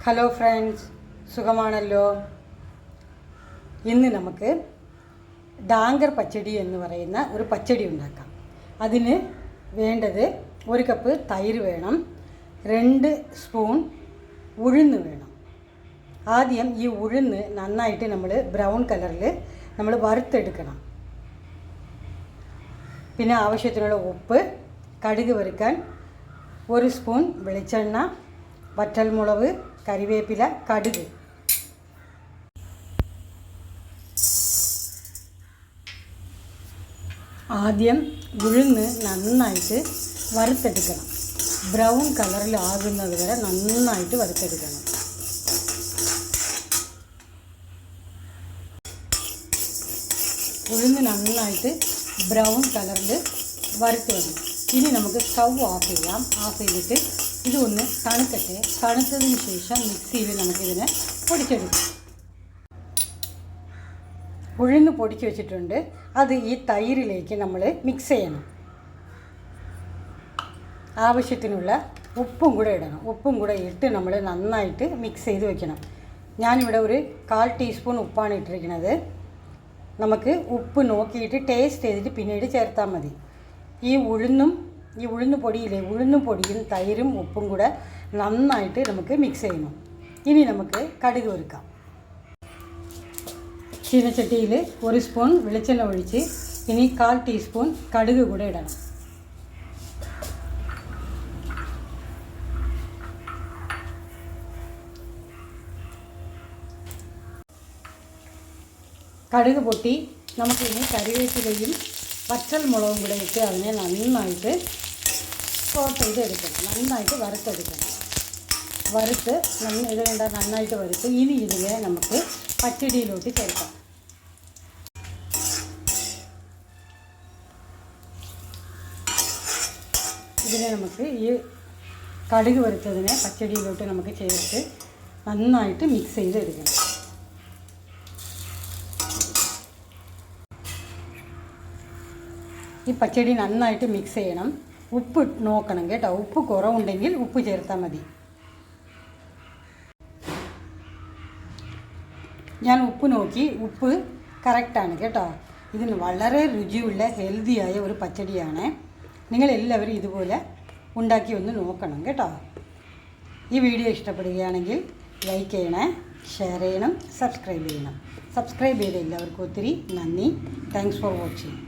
Hello friends, സുഖമാണല്ലോ. ഇന്ന് നമുക്ക് ഡാങ്കർ പച്ചടി എന്ന് പറയുന്ന ഒരു പച്ചടി ഉണ്ടാക്കാം. അതിന് വേണ്ടത് 1 കപ്പ് തൈര് വേണം, 2 സ്പൂൺ ഉഴുന്ന് വേണം. ആദ്യം ഈ ഉഴുന്ന് നന്നായിട്ട് നമ്മൾ ബ്രൗൺ കളറിൽ നമ്മൾ വറുത്തെടുക്കണം. പിന്നെ ആവശ്യത്തിനുള്ള ഉപ്പ്, കടുക് വറുക്കാൻ 1 സ്പൂൺ വെളിച്ചെണ്ണ, വറ്റൽമുളക്, കറിവേപ്പില, കടുക്. ആദ്യം ഉഴുന്ന് നന്നായിട്ട് വറുത്തെടുക്കണം. ബ്രൗൺ കളറിലാകുന്നത് വരെ നന്നായിട്ട് വറുത്തെടുക്കണം. ഉഴുന്ന് നന്നായിട്ട് ബ്രൗൺ കളറിൽ വറുത്ത് വരണം. ഇനി നമുക്ക് സ്റ്റൗ ഓഫ് ചെയ്യാം. ഓഫ് ചെയ്തിട്ട് ഇതൊന്ന് തണുക്കട്ടെ. തണുത്തതിന് ശേഷം മിക്സിയിൽ നമുക്കിതിനെ പൊടിച്ചെടുക്കാം. ഉഴുന്ന് പൊടിച്ച് വെച്ചിട്ടുണ്ട്. അത് ഈ തൈരിലേക്ക് നമ്മൾ മിക്സ് ചെയ്യണം. ആവശ്യത്തിനുള്ള ഉപ്പും കൂടെ ഇടണം. ഉപ്പും കൂടെ ഇട്ട് നമ്മൾ നന്നായിട്ട് മിക്സ് ചെയ്ത് വെക്കണം. ഞാനിവിടെ ഒരു 1/4 ടീസ്പൂൺ ഉപ്പാണ് ഇട്ടിരിക്കുന്നത്. നമുക്ക് ഉപ്പ് നോക്കിയിട്ട് ടേസ്റ്റ് ചെയ്തിട്ട് പിന്നീട് ചേർത്താൽ മതി. ഈ ഉഴുന്ന് പൊടിയിലെ ഉഴുന്ന് പൊടിയും തൈരും ഉപ്പും കൂടെ നന്നായിട്ട് നമുക്ക് മിക്സ് ചെയ്യണം. ഇനി നമുക്ക് കടുക് വറുക്കാം. ചീനച്ചട്ടിയിൽ 1 സ്പൂൺ വെളിച്ചെണ്ണ ഒഴിച്ച് ഇനി 1/4 ടീസ്പൂൺ കടുക് കൂടെ ഇടണം. കടുക് പൊട്ടി നമുക്കിനി കറിവേപ്പിലയും വറ്റൽമുളകും കൂടെ ഇട്ട് അതിനെ നന്നായിട്ട് സോട്ട് ചെയ്തെടുക്കണം. നന്നായിട്ട് വറുത്തെടുക്കണം. വറുത്ത് ഇത് കണ്ട നന്നായിട്ട് വറുത്ത് ഇനി ഇതിനെ നമുക്ക് പച്ചടിയിലോട്ട് ചേർക്കാം. ഇതിനെ നമുക്ക് ഈ കടുക് വറുത്തതിനെ പച്ചടിയിലോട്ട് നമുക്ക് ചേർത്ത് നന്നായിട്ട് മിക്സ് ചെയ്തെടുക്കണം. ഈ പച്ചടി നന്നായിട്ട് മിക്സ് ചെയ്യണം. ഉപ്പ് നോക്കണം കേട്ടോ. ഉപ്പ് കുറവുണ്ടെങ്കിൽ ഉപ്പ് ചേർത്താൽ മതി. ഞാൻ ഉപ്പ് നോക്കി, ഉപ്പ് കറക്റ്റാണ് കേട്ടോ. ഇതിന് വളരെ രുചിയുള്ള ഹെൽത്തിയായ ഒരു പച്ചടിയാണ്. നിങ്ങളെല്ലാവരും ഇതുപോലെ ഉണ്ടാക്കി ഒന്ന് നോക്കണം കേട്ടോ. ഈ വീഡിയോ ഇഷ്ടപ്പെടുകയാണെങ്കിൽ ലൈക്ക് ചെയ്യണേ, ഷെയർ ചെയ്യണം, സബ്സ്ക്രൈബ് ചെയ്യണം. സബ്സ്ക്രൈബ് ചെയ്ത എല്ലാവർക്കും ഒത്തിരി നന്ദി. Thanks for watching.